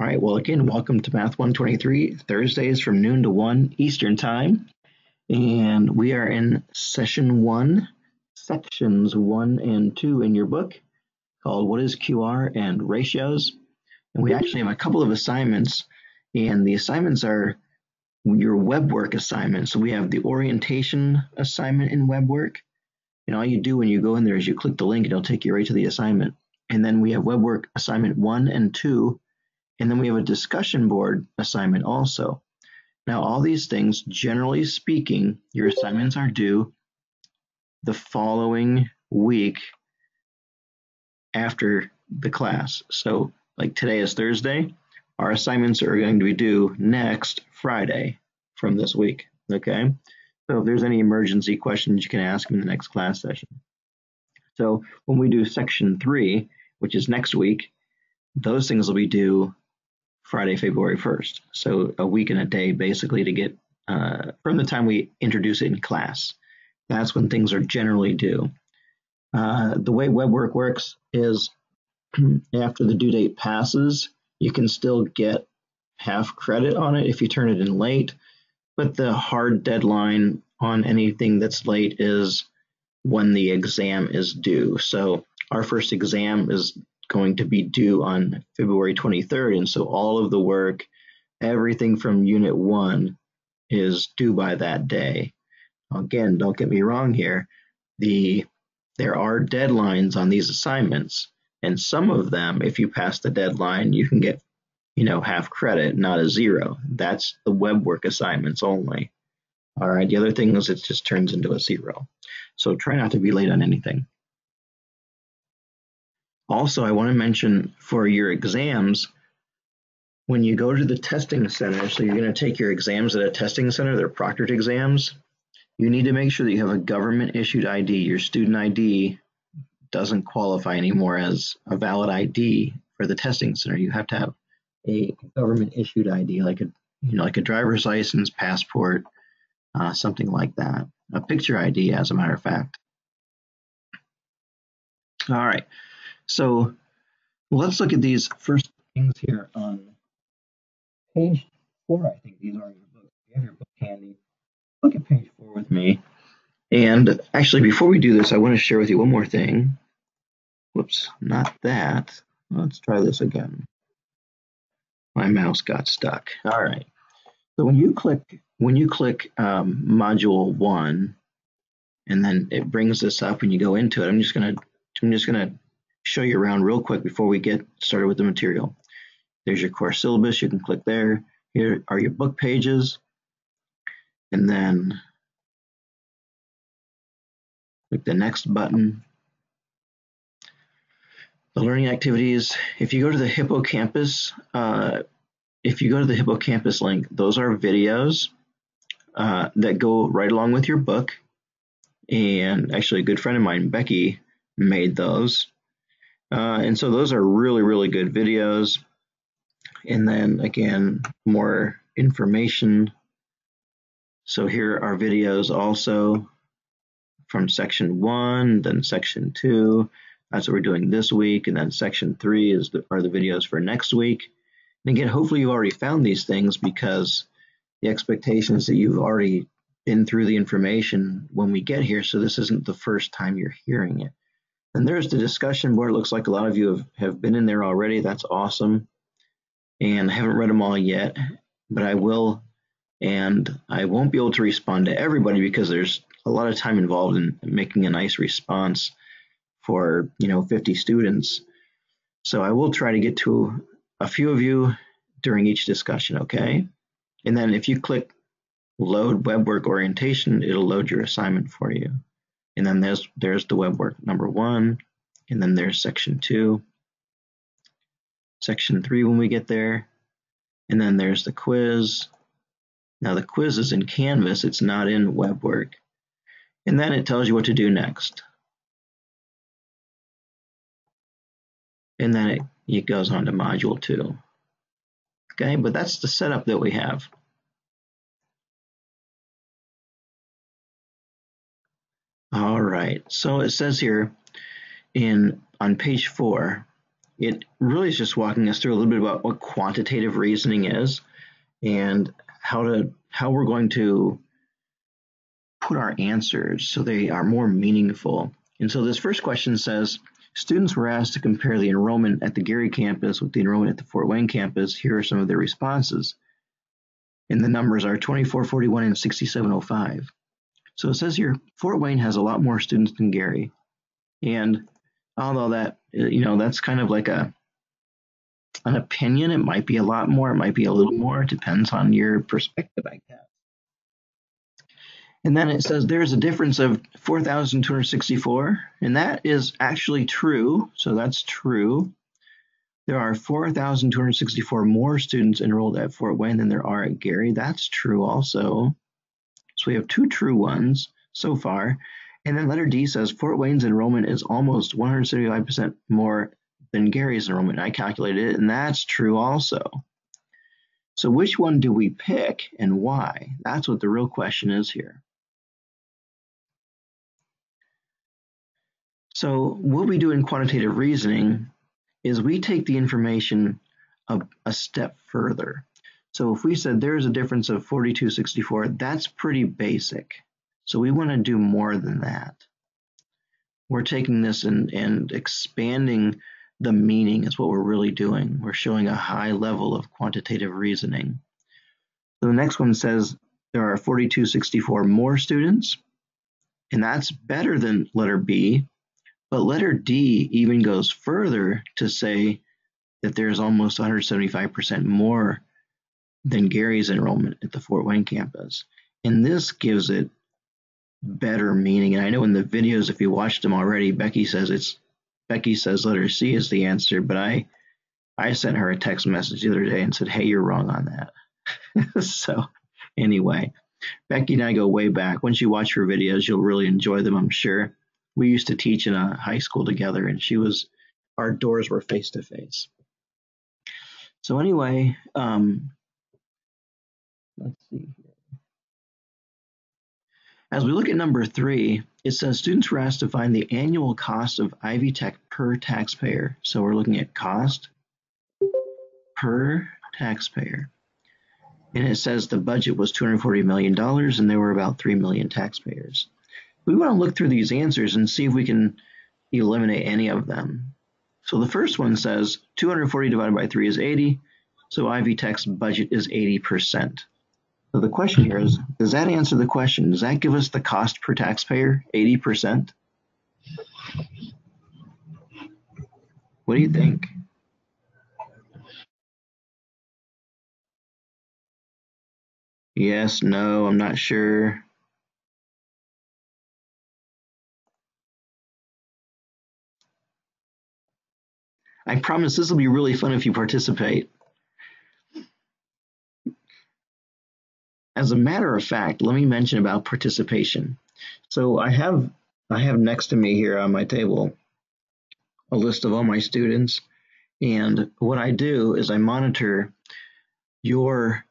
All right, well, again, welcome to Math 123, Thursdays from noon to 1 Eastern Time. And we are in session 1, sections 1 and 2 in your book called What is QR and Ratios. And we actually have a couple of assignments, and the assignments are your web work assignments. So we have the orientation assignment in web work. And all you do when you go in there is you click the link and it'll take you right to the assignment. And then we have web work assignment 1 and 2. And then we have a discussion board assignment also. Now, all these things, generally speaking, your assignments are due the following week after the class. So, like today is Thursday, our assignments are going to be due next Friday from this week, okay? So if there's any emergency questions, you can ask them in the next class session. So when we do section 3, which is next week, those things will be due Friday, February 1st. So a week and a day basically to get from the time we introduce it in class. That's when things are generally due. The way web work works is after the due date passes, you can still get half credit on it if you turn it in late, but the hard deadline on anything that's late is when the exam is due. So our first exam is going to be due on February 23rd, and so all of the work, everything from Unit 1 is due by that day. Again, don't get me wrong here. There are deadlines on these assignments, and some of them, if you pass the deadline, you can get, half credit, not a 0. That's the web work assignments only. All right, the other thing is it just turns into a 0. So try not to be late on anything. Also, I want to mention for your exams, when you go to the testing center, so you're going to take your exams at a testing center, they're proctored exams, you need to make sure that you have a government-issued ID. Your student ID doesn't qualify anymore as a valid ID for the testing center. You have to have a government-issued ID, like a driver's license, passport, something like that. A picture ID, as a matter of fact. All right. So let's look at these first things here on page 4. I think these are in your book. If you have your book handy, look at page 4 with me. And actually, before we do this, I want to share with you one more thing. Whoops, not that. Let's try this again. My mouse got stuck. All right. So when you click Module 1, and then it brings this up and you go into it, I'm just gonna show you around real quick before we get started with the material. There's your course syllabus. You can click there. Here are your book pages. And then click the next button. The learning activities. If you go to the hippocampus, link, those are videos that go right along with your book. And actually a good friend of mine, Becky, made those. And so those are really, really good videos. And then again, more information. So here are videos also from section 1, then section 2. That's what we're doing this week. And then section 3 are the videos for next week. And again, hopefully you've already found these things, because the expectation is that you've already been through the information when we get here. So this isn't the first time you're hearing it. And there's the discussion board. It looks like a lot of you have been in there already. That's awesome. And I haven't read them all yet, but I will. And I won't be able to respond to everybody because there's a lot of time involved in making a nice response for 50 students. So I will try to get to a few of you during each discussion, okay? And then if you click load web work orientation, it'll load your assignment for you. And then there's the web work number 1, and then there's section 2, section 3 when we get there, and then there's the quiz. Now the quiz is in Canvas, it's not in web work. And then it tells you what to do next. And then it goes on to module 2. Okay, but that's the setup that we have. All right, so it says here on page 4, it really is just walking us through a little bit about what quantitative reasoning is and how we're going to put our answers so they are more meaningful. And so this first question says, students were asked to compare the enrollment at the Gary campus with the enrollment at the Fort Wayne campus. Here are some of their responses. And the numbers are 2441 and 6705. So it says here, Fort Wayne has a lot more students than Gary. And although that, that's kind of like an opinion, it might be a lot more, it might be a little more, it depends on your perspective, I guess. And then it says there's a difference of 4,264, and that is actually true. So that's true. There are 4,264 more students enrolled at Fort Wayne than there are at Gary. That's true also. So we have two true ones so far. And then letter D says Fort Wayne's enrollment is almost 175% more than Gary's enrollment. I calculated it, and that's true also. So which one do we pick and why? That's what the real question is here. So what we do in quantitative reasoning is we take the information a step further. So if we said there's a difference of 4264, that's pretty basic. So we want to do more than that. We're taking this and expanding the meaning is what we're really doing. We're showing a high level of quantitative reasoning. So the next one says there are 4264 more students, and that's better than letter B. But letter D even goes further to say that there's almost 175% more than Gary's enrollment at the Fort Wayne campus. And this gives it better meaning. And I know in the videos, if you watched them already, Becky says letter C is the answer, but I sent her a text message the other day and said, hey, you're wrong on that. So anyway, Becky and I go way back. Once you watch her videos, you'll really enjoy them, I'm sure. We used to teach in a high school together, and our doors were face to face. So anyway, let's see here. As we look at number 3, it says students were asked to find the annual cost of Ivy Tech per taxpayer. So we're looking at cost per taxpayer. And it says the budget was $240 million, and there were about 3 million taxpayers. We want to look through these answers and see if we can eliminate any of them. So the first one says 240 divided by 3 is 80. So Ivy Tech's budget is 80%. So the question here is, does that answer the question? Does that give us the cost per taxpayer, 80%? What do you think? Yes, no, I'm not sure. I promise this will be really fun if you participate. As a matter of fact, let me mention about participation. So I have next to me here on my table a list of all my students, and what I do is I monitor your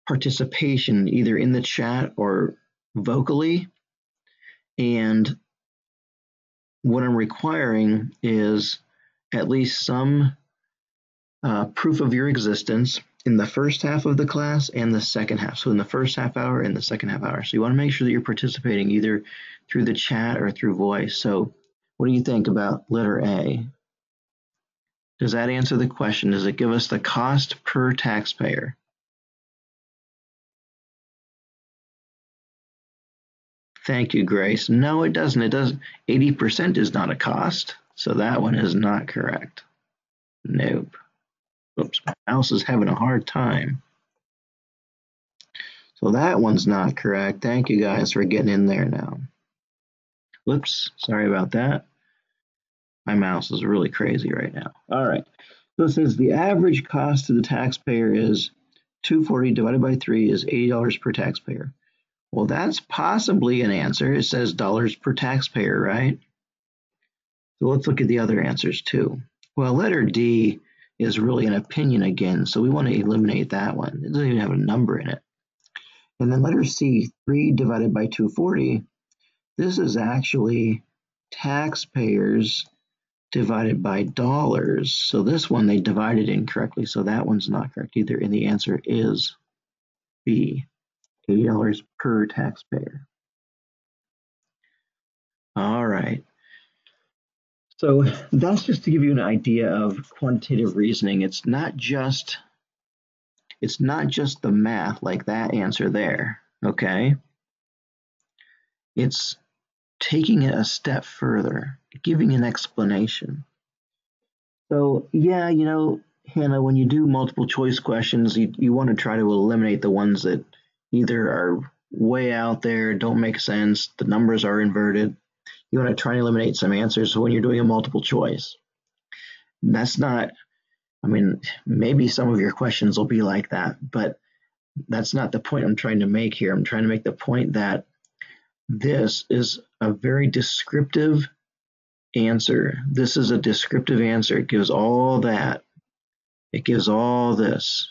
participation either in the chat or vocally, and what I'm requiring is at least some proof of your existence in the first half of the class and the second half. So in the first half hour and the second half hour. So you want to make sure that you're participating either through the chat or through voice. So what do you think about letter A? Does that answer the question? Does it give us the cost per taxpayer? Thank you, Grace. No, it doesn't. It does. 80% is not a cost. So that one is not correct. Nope. Oops, my mouse is having a hard time. So that one's not correct. Thank you guys for getting in there now. Whoops, sorry about that. My mouse is really crazy right now. All right. So it says the average cost to the taxpayer is $240 divided by 3 is $80 per taxpayer. Well, that's possibly an answer. It says dollars per taxpayer, right? So let's look at the other answers too. Well, letter D is really an opinion again, so we want to eliminate that one. It doesn't even have a number in it. And then letter C, 3 divided by 240, this is actually taxpayers divided by dollars. So this one they divided incorrectly, so that one's not correct either, and the answer is B, $80 per taxpayer. All right. So that's just to give you an idea of quantitative reasoning. It's not just the math like that answer there, okay? It's taking it a step further, giving an explanation. So yeah, Hannah, when you do multiple choice questions, you want to try to eliminate the ones that either are way out there, don't make sense, the numbers are inverted. You want to try and eliminate some answers when you're doing a multiple choice. That's not, maybe some of your questions will be like that, but that's not the point I'm trying to make here. I'm trying to make the point that this is a very descriptive answer. This is a descriptive answer. It gives all that. It gives all this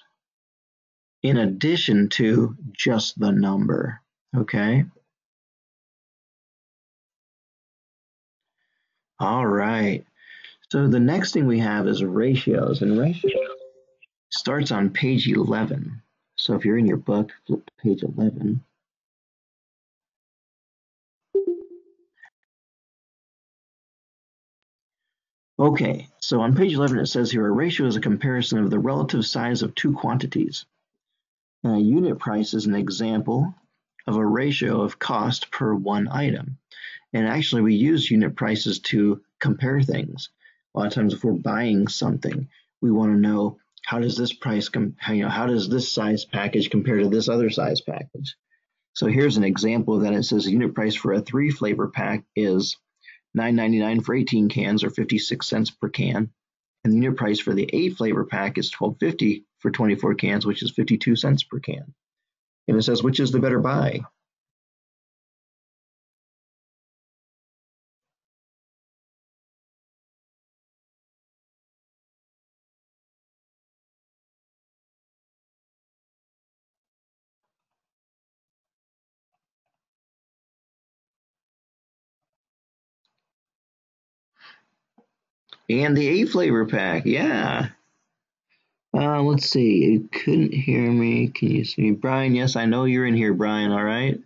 in addition to just the number, okay? All right. So the next thing we have is ratios, and ratios starts on page 11. So if you're in your book, flip to page 11. Okay, so on page 11 it says here, a ratio is a comparison of the relative size of two quantities. And a unit price is an example of a ratio of cost per one item. And actually we use unit prices to compare things. A lot of times if we're buying something, we want to know how does this price how does this size package compare to this other size package? So here's an example of that. It says the unit price for a 3 flavor pack is $9.99 for 18 cans, or 56 cents per can. And the unit price for the 8 flavor pack is $12.50 for 24 cans, which is 52 cents per can. And it says, which is the better buy? And the 8 flavor pack, yeah. Let's see. You couldn't hear me. Can you see me? Brian, yes, I know you're in here, Brian, all right?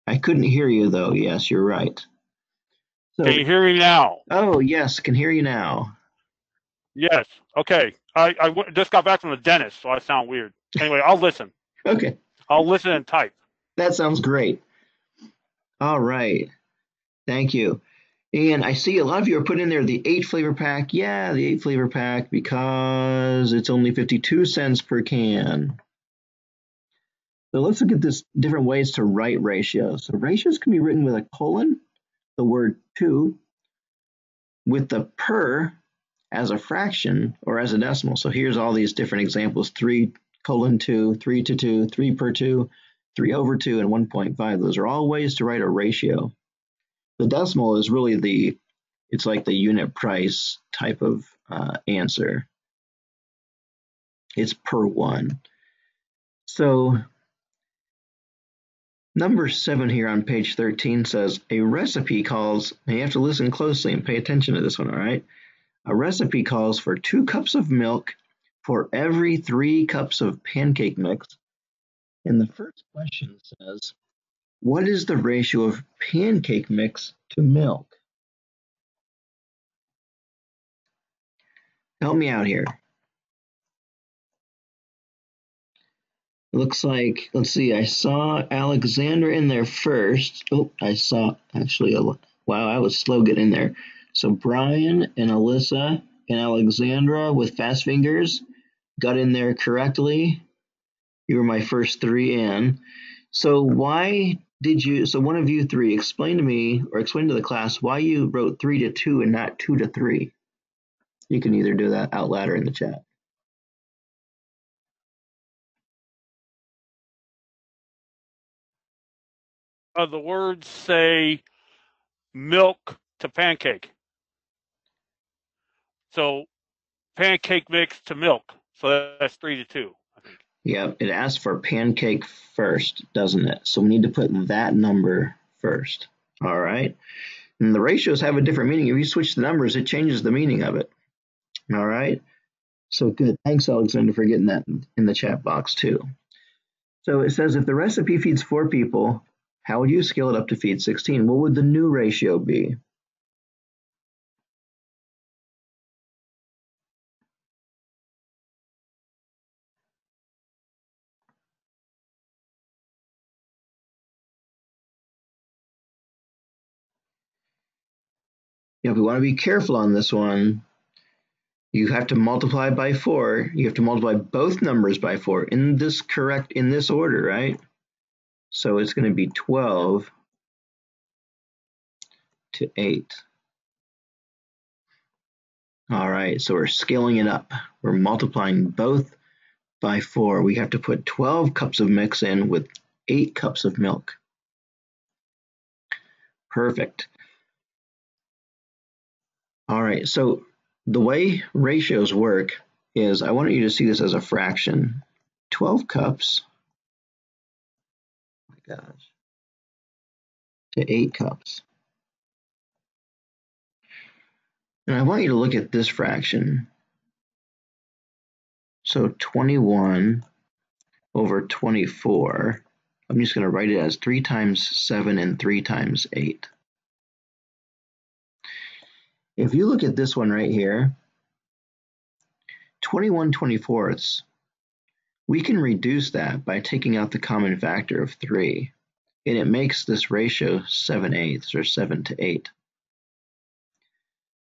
I couldn't hear you, though. Yes, you're right. Can So, you hear me now? oh, yes, can hear you now. Yes. Okay. Just got back from the dentist, so I sound weird. Anyway, I'll listen. Okay, I'll listen and type. that sounds great. All right, thank you. And I see a lot of you are putting in there the 8 flavor pack. Yeah, the 8 flavor pack because it's only 52 cents per can. So let's look at this different ways to write ratios. So ratios can be written with a colon, the word to, with the per as a fraction or as a decimal. So here's all these different examples: 3:2, 3 to 2, 3 per 2, 3 over 2, and 1.5. Those are all ways to write a ratio. The decimal is really it's like the unit price type of answer. It's per one. So number 7 here on page 13 says a recipe calls, and you have to listen closely and pay attention to this one, all right? A recipe calls for 2 cups of milk for every 3 cups of pancake mix. And the first question says, what is the ratio of pancake mix to milk? Help me out here. It looks like, let's see, I saw Alexandra in there first. Oh, I saw actually, wow, I was slow getting there. So Brian and Alyssa and Alexandra with fast fingers got in there correctly. You were my first 3 in. So why did you, so one of you 3, explain to me or explain to the class why you wrote 3 to 2 and not 2 to 3. You can either do that out loud or in the chat. The words say milk to pancake. So pancake mix to milk. So that's 3 to 2, I think. Yeah, it asks for pancake first, doesn't it? So we need to put that number first. All right. And the ratios have a different meaning. If you switch the numbers, it changes the meaning of it. All right. So good. Thanks, Alexander, for getting that in the chat box too. So it says if the recipe feeds 4 people, how would you scale it up to feed 16? What would the new ratio be? We want to be careful on this one. You have to multiply by 4. You have to multiply both numbers by 4 in this order, right? So it's going to be 12 to 8. All right, so we're scaling it up. We're multiplying both by 4. We have to put 12 cups of mix in with 8 cups of milk. Perfect. All right, so the way ratios work is I want you to see this as a fraction. 12 cups, oh my gosh, to 8 cups. And I want you to look at this fraction. So 21 over 24. I'm just going to write it as 3 times 7 and 3 times 8. If you look at this one right here, 21/24, we can reduce that by taking out the common factor of 3, and it makes this ratio 7/8 or 7 to 8.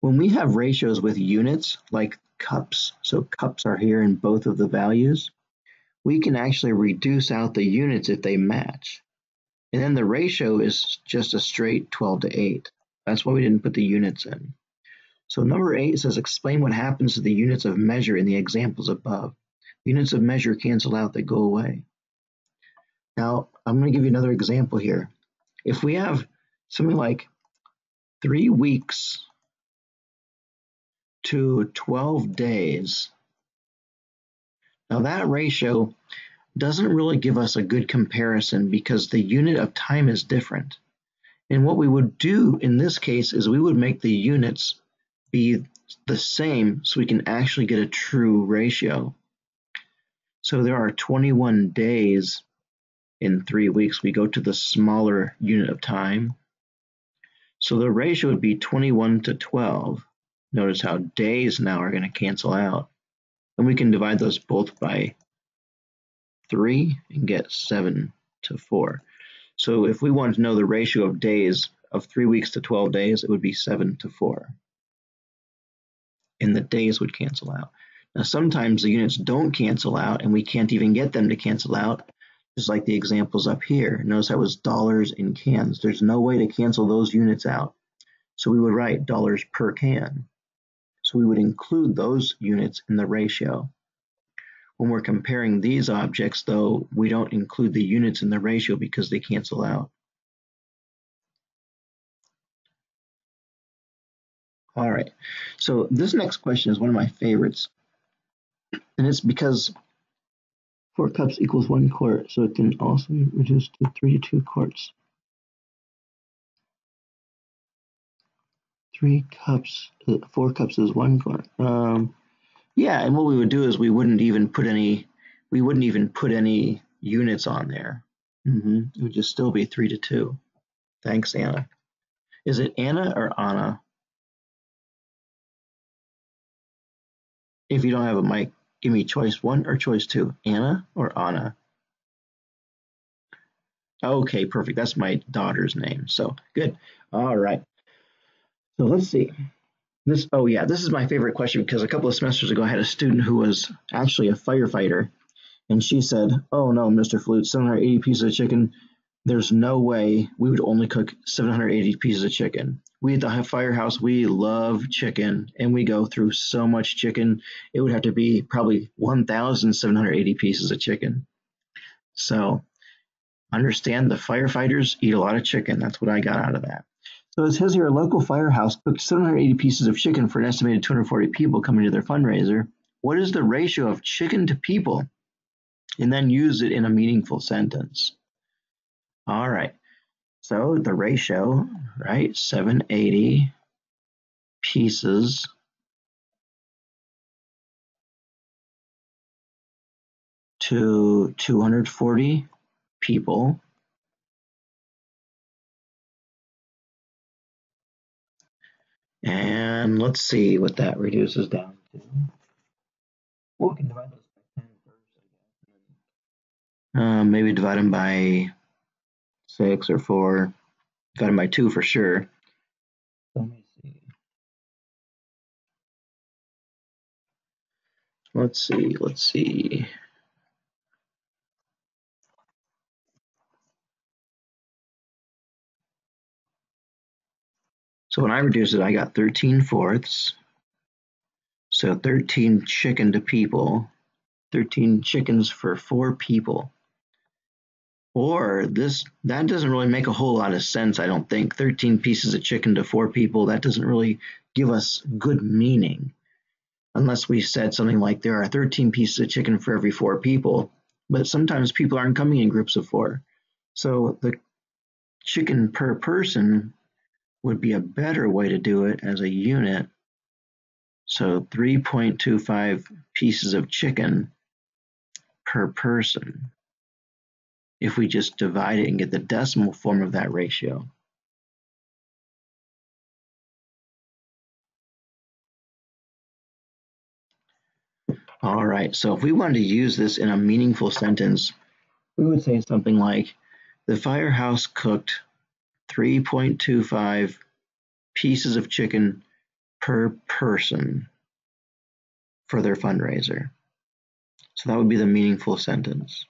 When we have ratios with units like cups, so cups are here in both of the values, we can actually reduce out the units if they match. And then the ratio is just a straight 12 to 8. That's why we didn't put the units in. So number 8 says explain what happens to the units of measure in the examples above. Units of measure cancel out, they go away. Now, I'm going to give you another example here. If we have something like 3 weeks to 12 days, now that ratio doesn't really give us a good comparison because the unit of time is different. And what we would do in this case is we would make the units be the same so we can actually get a true ratio. So there are 21 days in 3 weeks. We go to the smaller unit of time. So the ratio would be 21 to 12. Notice how days now are going to cancel out. And we can divide those both by 3 and get 7 to 4. So if we wanted to know the ratio of days of 3 weeks to 12 days, it would be 7 to 4. And the days would cancel out. Now sometimes the units don't cancel out and we can't even get them to cancel out, just like the examples up here. Notice that was dollars in cans. There's no way to cancel those units out. So we would write dollars per can. So we would include those units in the ratio. When we're comparing these objects, though, we don't include the units in the ratio because they cancel out. All right, so this next question is one of my favorites. And it's because 4 cups equals 1 quart, so it can also be reduced to 3 to 2 quarts. 4 cups is 1 quart. Yeah, and what we would do is we wouldn't even put any units on there. It would just still be 3 to 2. Thanks, Anna. Is it Anna or Anna? If you don't have a mic, give me choice 1 or choice 2. Anna or Anna? Okay, perfect. That's my daughter's name. So good. All right. So let's see. This is my favorite question because a couple of semesters ago I had a student who was actually a firefighter, and she said, "Oh no, Mr. Flute, 780 pieces of chicken. There's no way we would only cook 780 pieces of chicken. We at the firehouse, we love chicken, and we go through so much chicken. It would have to be probably 1,780 pieces of chicken." So understand the firefighters eat a lot of chicken. That's what I got out of that. So it says here, a local firehouse cooked 780 pieces of chicken for an estimated 240 people coming to their fundraiser. What is the ratio of chicken to people? And then use it in a meaningful sentence. All right. So the ratio, right, 780 pieces to 240 people. And let's see what that reduces down to. Well, we can divide those by 10 first. Maybe divide them by 6 or 4. Divide them by 2 for sure. Let me see. Let's see. So when I reduced it, I got 13/4. So 13 chicken to people, 13 chickens for 4 people. Or that doesn't really make a whole lot of sense, I don't think. 13 pieces of chicken to 4 people, that doesn't really give us good meaning. Unless we said something like there are 13 pieces of chicken for every 4 people, but sometimes people aren't coming in groups of 4. So the chicken per person would be a better way to do it as a unit. So 3.25 pieces of chicken per person if we just divide it and get the decimal form of that ratio. All right, so if we wanted to use this in a meaningful sentence, we would say something like, the firehouse cooked 3.25 pieces of chicken per person for their fundraiser. So that would be the meaningful sentence.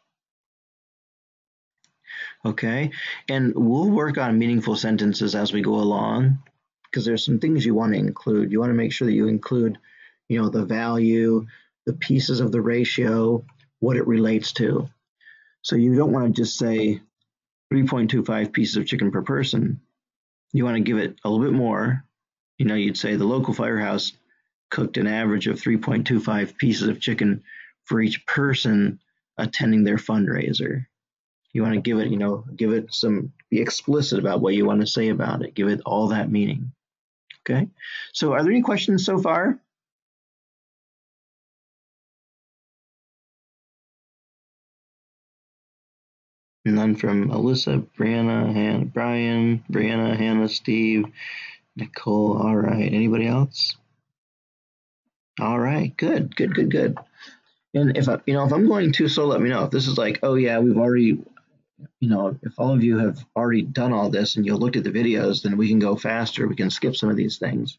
Okay, and we'll work on meaningful sentences as we go along, because there's some things you want to include. You want to make sure that you include, the value, the pieces of the ratio, what it relates to. So you don't want to just say 3.25 pieces of chicken per person. You want to give it a little bit more. You'd say the local firehouse cooked an average of 3.25 pieces of chicken for each person attending their fundraiser. You want to give it be explicit about what you want to say about it. Give it all that meaning. Okay. So are there any questions so far? None from Alyssa, Brian, Brianna, Hannah, Steve, Nicole. All right. Anybody else? All right. Good. And if I'm going too slow, let me know. If this is like, oh yeah, we've already, if all of you have already done all this and you'll look at the videos, then we can go faster. We can skip some of these things.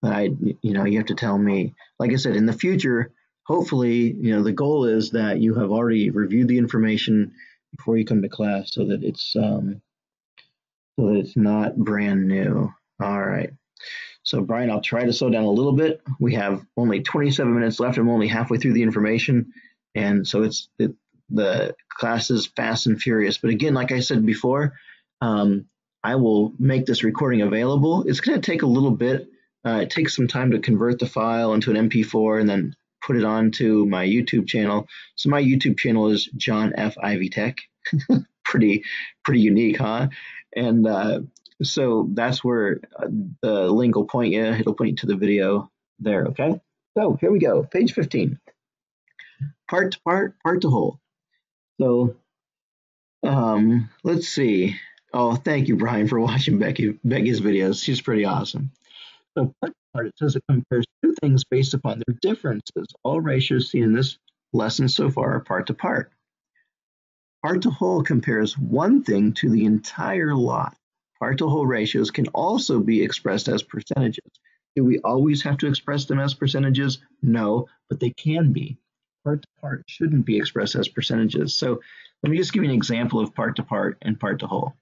But you have to tell me. Like I said, in the future, hopefully, the goal is that you have already reviewed the information before you come to class, so that it's not brand new. All right. So Brian, I'll try to slow down a little bit. We have only 27 minutes left. I'm only halfway through the information, and so the class is fast and furious. But again, like I said before, I will make this recording available. It's going to take a little bit. It takes some time to convert the file into an MP4 and then put it onto my YouTube channel. So my YouTube channel is John F. Ivy Tech. pretty unique, huh? And so that's where the link will point you. It'll point you to the video there, okay? So here we go, page 15. Part to part, part to whole. So let's see. Oh, thank you, Brian, for watching Becky's videos. She's pretty awesome. So part to part, it says it compares two things based upon their differences. All ratios seen in this lesson so far are part to part. Part to whole compares one thing to the entire lot. Part to whole ratios can also be expressed as percentages. Do we always have to express them as percentages? No, but they can be. Part to part shouldn't be expressed as percentages. So let me just give you an example of part to part and part to whole.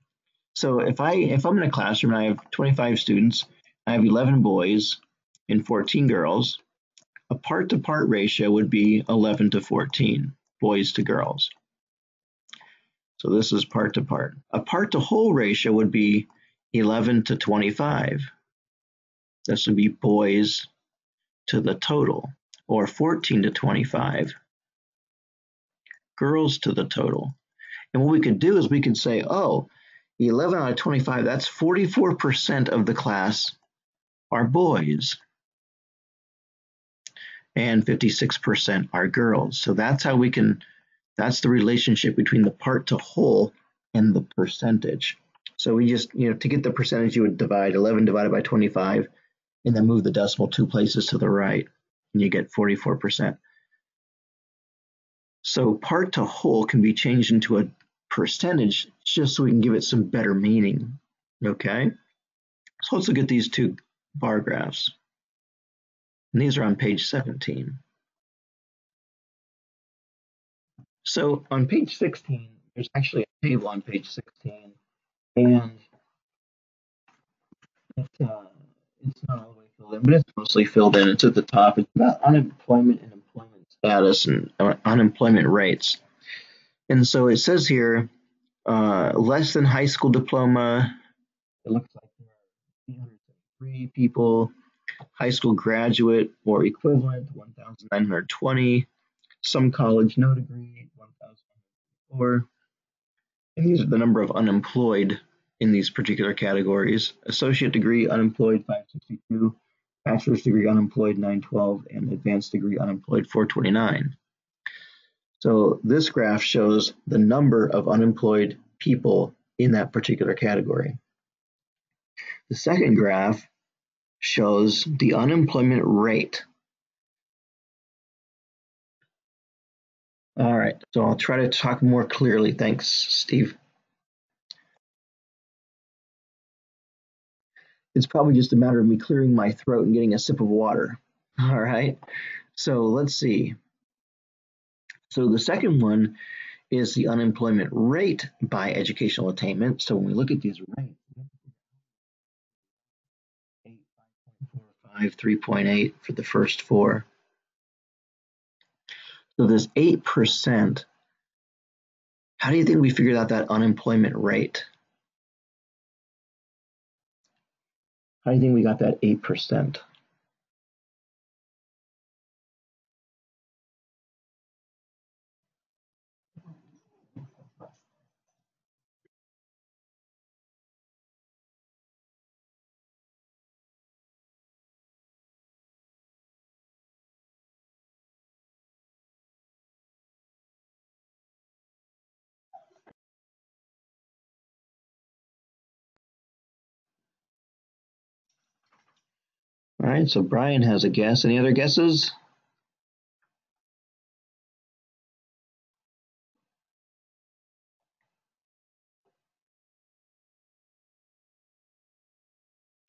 So if I'm in a classroom and I have 25 students, I have 11 boys and 14 girls, a part to part ratio would be 11 to 14, boys to girls. So this is part to part. A part to whole ratio would be 11 to 25. This would be boys to the total, or 14 to 25, girls to the total. And what we could do is we could say, oh, 11 out of 25, that's 44% of the class are boys. And 56% are girls. So that's how that's the relationship between the part to whole and the percentage. So we just, to get the percentage, you would divide 11 divided by 25 and then move the decimal 2 places to the right, and you get 44%. So part to whole can be changed into a percentage just so we can give it some better meaning, okay? So let's look at these two bar graphs. And these are on page 17. So on page 16, there's actually a table on page 16, and it's not all the way filled in, but it's mostly filled in. It's at the top. It's about unemployment and employment status and unemployment rates. And so it says here, less than high school diploma, it looks like there are 873 people. High school graduate or equivalent, 1,920. Some college, no degree, 1,004. And these are the number of unemployed in these particular categories. Associate degree unemployed, 562. Bachelor's degree unemployed, 912. And advanced degree unemployed, 429. So this graph shows the number of unemployed people in that particular category. The second graph shows the unemployment rate. All right, so I'll try to talk more clearly. Thanks, Steve. It's probably just a matter of me clearing my throat and getting a sip of water. All right, so let's see. So the second one is the unemployment rate by educational attainment. So when we look at these rates, 8, 5.45, 3.8 for the first four. So this 8%, how do you think we figured out that unemployment rate? How do you think we got that 8%? All right, so Brian has a guess. Any other guesses?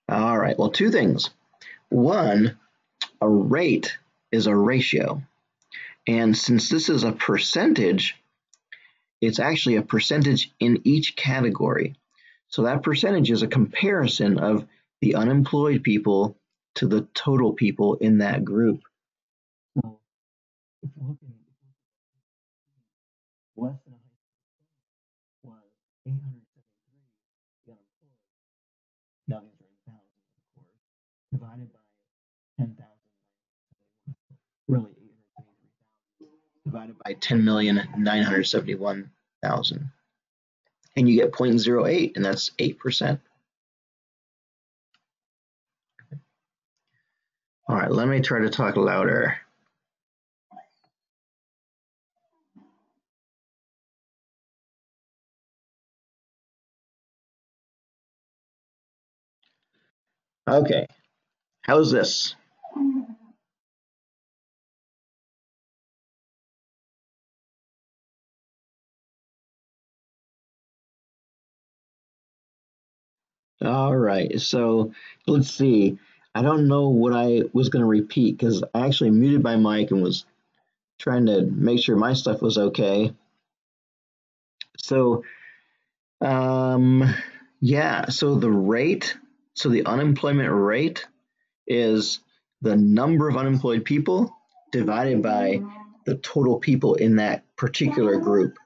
All right, well, two things. One, a rate is a ratio. And since this is a percentage, it's actually a percentage in each category. So that percentage is a comparison of the unemployed people to the total people in that group. So if we're looking less than was 873 unemployed. Now these are in thousands, of course, divided by 10,000. Really, 873,000 divided by 10,971,000. And you get 0.08, and that's 8%. All right, let me try to talk louder. Okay, how's this? All right, so let's see. I don't know what I was going to repeat because I actually muted my mic and was trying to make sure my stuff was okay. So, yeah, so the unemployment rate is the number of unemployed people divided by the total people in that particular group.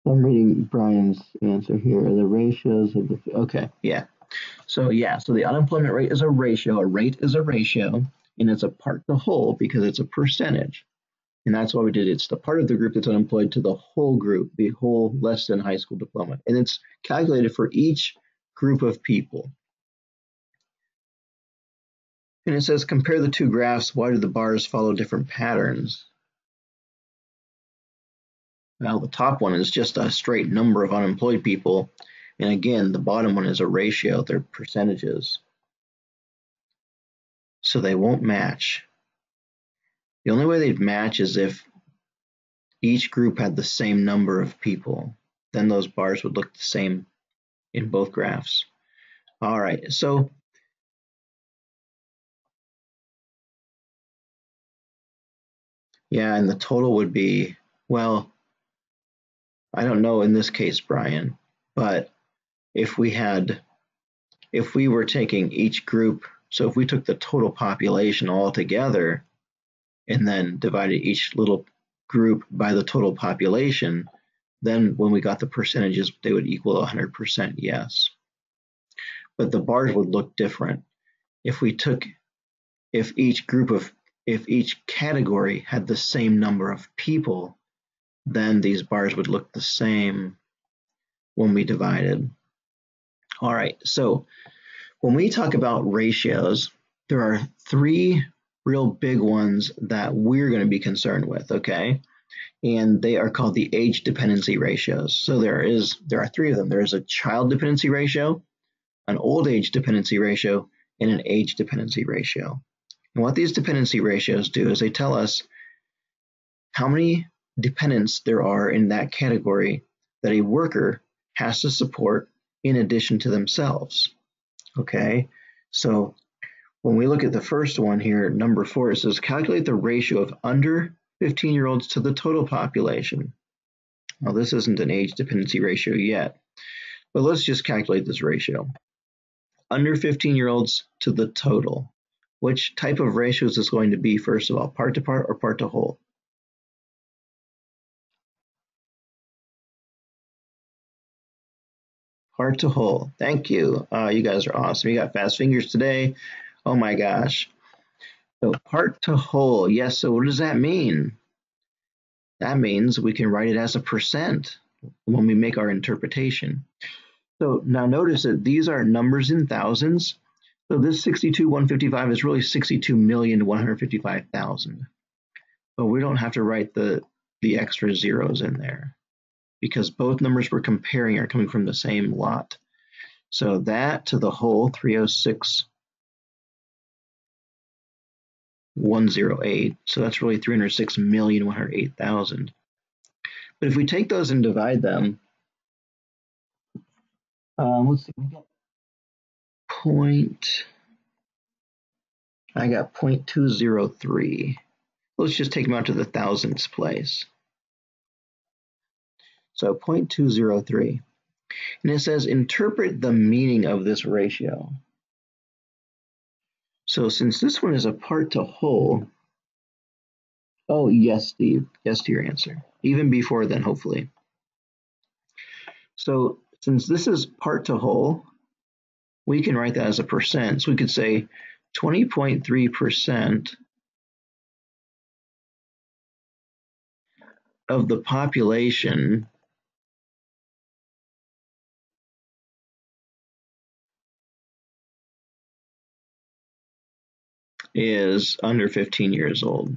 I'm reading Brian's answer here. The ratios of the, okay, yeah. So yeah, so the unemployment rate is a ratio. A rate is a ratio, and it's a part to whole because it's a percentage. And that's why we did it. It's the part of the group that's unemployed to the whole group, the whole less than high school diploma. And it's calculated for each group of people. And it says compare the two graphs. Why do the bars follow different patterns? Well, the top one is just a straight number of unemployed people. And again, the bottom one is a ratio. They're percentages. So they won't match. The only way they'd match is if each group had the same number of people. Then those bars would look the same in both graphs. All right, so yeah, and the total would be, well, I don't know in this case, Brian, but if we were taking each group, so if we took the total population all together and then divided each little group by the total population, then when we got the percentages, they would equal 100% yes. But the bars would look different. If each category had the same number of people, then these bars would look the same when we divided. All right, so when we talk about ratios, there are three real big ones that we're going to be concerned with, okay? And they are called the age dependency ratios. So there are three of them. There is a child dependency ratio, an old age dependency ratio, and an age dependency ratio. And what these dependency ratios do is they tell us how many dependents there are in that category that a worker has to support in addition to themselves. Okay, so when we look at the first one here, number 4, it says calculate the ratio of under 15-year-olds to the total population. Now, this isn't an age dependency ratio yet, but let's just calculate this ratio. Under 15-year-olds to the total. Which type of ratio is this going to be, first of all, part to part or part to whole? Part to whole. Thank you. You guys are awesome. You got fast fingers today. Oh my gosh. So part to whole. Yes, so what does that mean? That means we can write it as a percent when we make our interpretation. So now notice that these are numbers in thousands. So this 62,155 is really 62,155,000. But we don't have to write the extra zeros in there because both numbers we're comparing are coming from the same lot. So that to the whole 306,108. So that's really 306,108,000. But if we take those and divide them, let's see, we got I got 0.203. Let's just take them out to the thousandths place. So 0.203. And it says interpret the meaning of this ratio. So since this one is a part to whole, oh yes, Steve, yes to your answer. Even before then, hopefully. So since this is part to whole, we can write that as a percent. So we could say 20.3% of the population is under 15 years old.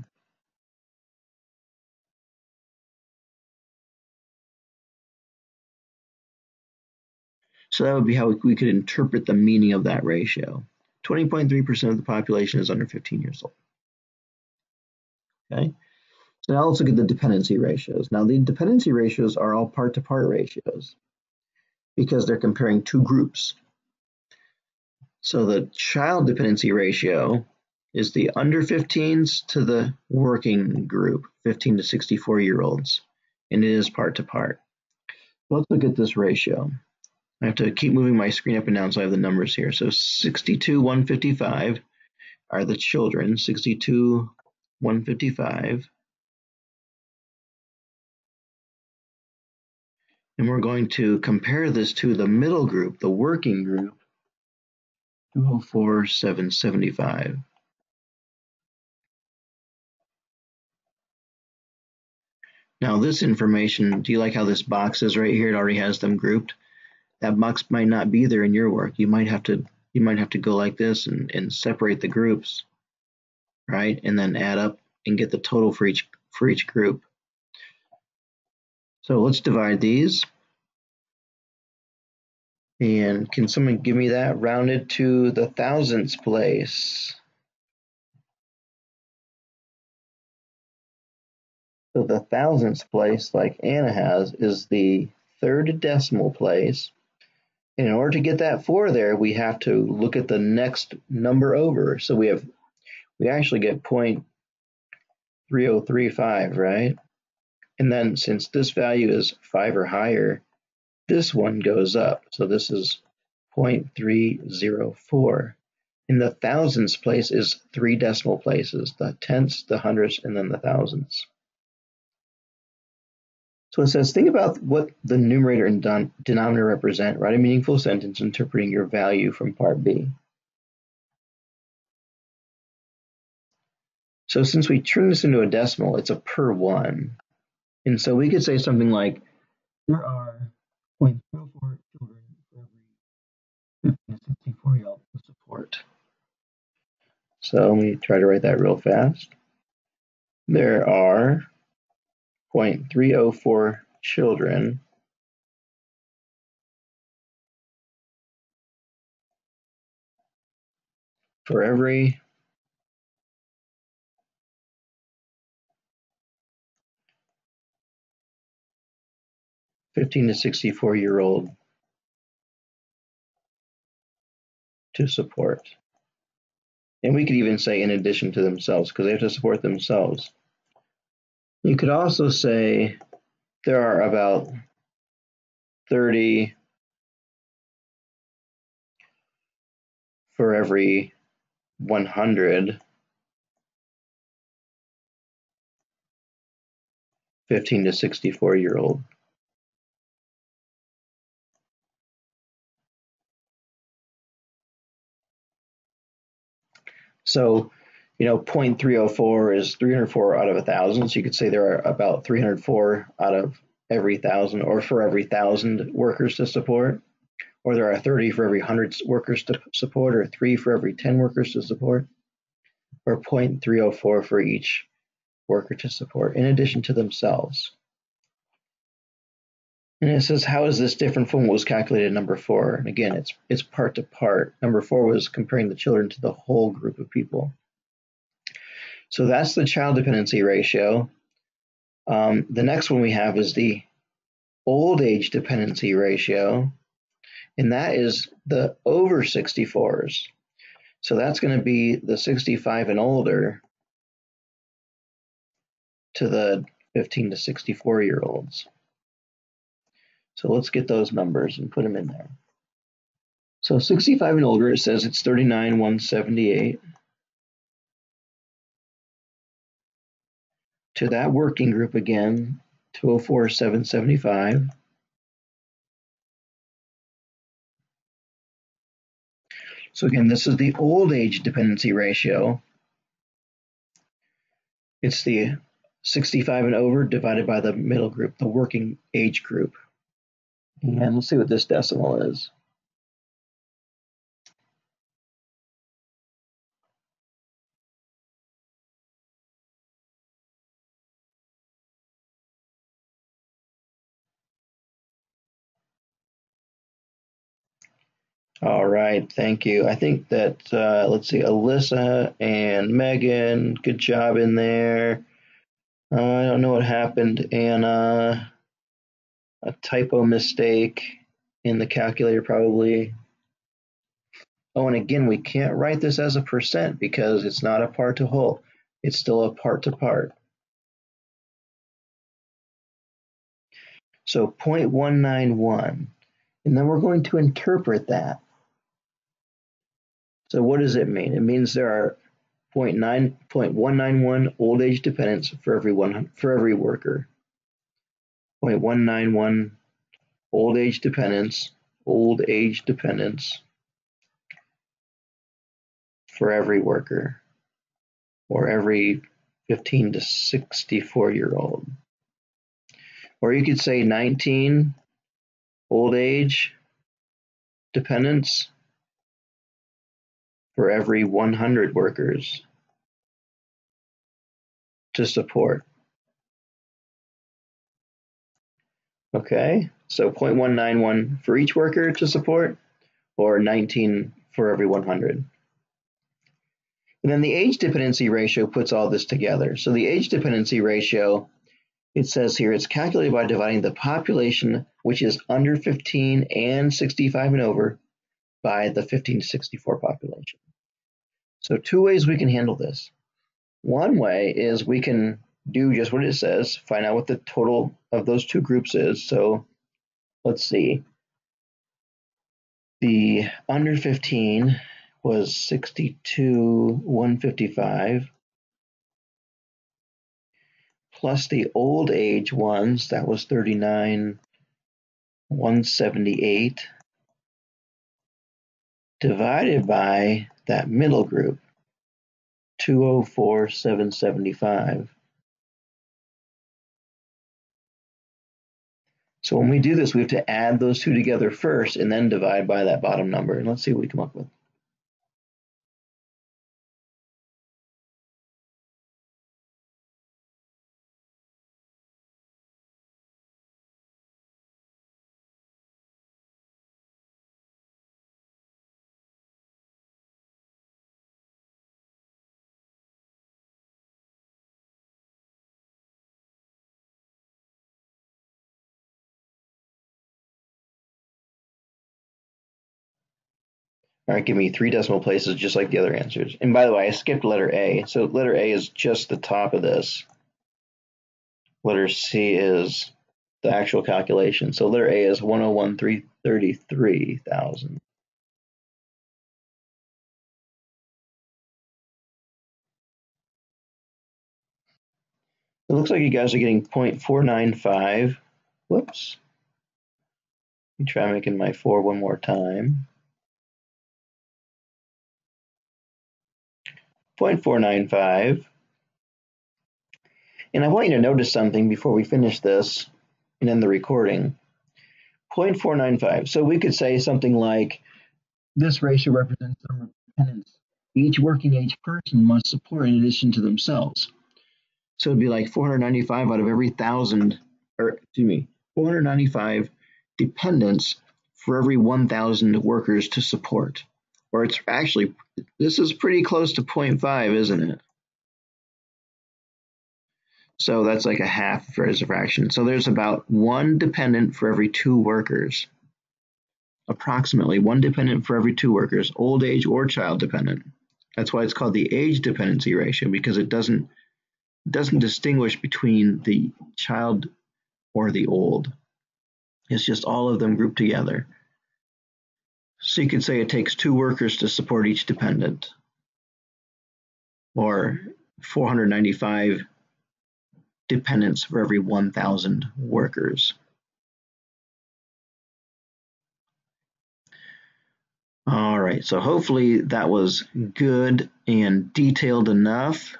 So that would be how we could interpret the meaning of that ratio. 20.3% of the population is under 15 years old. Okay. So now let's look at the dependency ratios. Now the dependency ratios are all part-to-part ratios because they're comparing two groups. So the child dependency ratio is the under 15s to the working group, 15 to 64-year-olds, and it is part-to-part. Let's look at this ratio. I have to keep moving my screen up and down so I have the numbers here. So 62,155 are the children, 62,155. And we're going to compare this to the middle group, the working group, 204,775. Now this information, do you like how this box is right here? It already has them grouped. That box might not be there in your work. You might have to go like this and separate the groups, right? And then add up and get the total for each group. So let's divide these. And can someone give me that rounded to the thousandths place? So the thousandths place, like Anna has, is the third decimal place. And in order to get that 4 there, we have to look at the next number over. So we actually get 0.3035, right? And then since this value is 5 or higher, this one goes up. So this is 0.304. In the thousandths place is 3 decimal places, the tenths, the hundredths, and then the thousandths. So it says, think about what the numerator and denominator represent. Write a meaningful sentence interpreting your value from part B. So since we turn this into a decimal, it's a per one. And so we could say something like, there are 0.04 children for every 50 to 64-year-old to support. So let me try to write that real fast. There are 0.304 children for every 15 to 64-year-old to support. And we could even say in addition to themselves, because they have to support themselves. You could also say there are about 30 for every 100 15 to 64-year-old. So, 0.304 is 304 out of 1,000. So you could say there are about 304 out of every 1,000, or for every 1,000 workers to support, or there are 30 for every 100 workers to support, or 3 for every 10 workers to support, or 0.304 for each worker to support, in addition to themselves. And it says, how is this different from what was calculated in number 4? And again, it's part to part. Number 4 was comparing the children to the whole group of people. So that's the child dependency ratio. The next one we have is the old age dependency ratio, and that is the over 64s. So that's going to be the 65 and older to the 15 to 64-year-olds. So let's get those numbers and put them in there. So 65 and older, it says it's 39,178. To that working group again, 204,775. So again, this is the old age dependency ratio. It's the 65 and over divided by the middle group, the working age group. And let's see what this decimal is. All right, thank you. I think that, let's see, Alyssa and Megan, good job in there. I don't know what happened. Anna, a typo mistake in the calculator probably. Oh, and again, we can't write this as a percent because it's not a part to whole. It's still a part to part. So 0.191, and then we're going to interpret that. So what does it mean? It means there are 0.191 old age dependents for every worker. 0.191 old age dependents for every worker, or every 15 to 64-year-old. Or you could say 19 old age dependents for every 100 workers to support. Okay, so 0.191 for each worker to support, or 19 for every 100. And then the age dependency ratio puts all this together. So the age dependency ratio, it says here, it's calculated by dividing the population, which is under 15 and 65 and over, by the 15 to 64 population. So two ways we can handle this. One way is we can do just what it says, find out what the total of those two groups is. So let's see. The under 15 was 62,155, plus the old age ones, that was 39,178, divided by that middle group, 204,775. So when we do this, we have to add those two together first and then divide by that bottom number. And let's see what we come up with. All right, give me 3 decimal places just like the other answers. And by the way, I skipped letter A. So letter A is just the top of this. Letter C is the actual calculation. So letter A is 101,333,000. It looks like you guys are getting 0.495. Whoops. Let me try making my 4 one more time. 0.495. And I want you to notice something before we finish this and end the recording. 0.495. So we could say something like, this ratio represents the number of dependents each working age person must support in addition to themselves. So it'd be like 495 out of every 1,000, or excuse me, 495 dependents for every 1,000 workers to support. Or it's actually, this is pretty close to 0.5, isn't it? So that's like a half as a fraction. So there's about 1 dependent for every 2 workers. Approximately 1 dependent for every 2 workers, old age or child dependent. That's why it's called the age dependency ratio, because it doesn't distinguish between the child or the old. It's just all of them grouped together. So you could say it takes 2 workers to support each dependent, or 495 dependents for every 1,000 workers. All right, so hopefully that was good and detailed enough.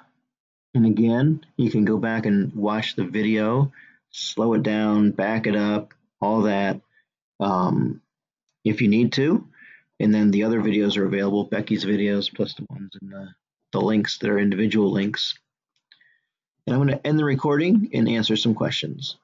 And again, you can go back and watch the video, slow it down, back it up, all that, if you need to. And then the other videos are available, Becky's videos, plus the ones in the links that are individual links. And I'm going to end the recording and answer some questions.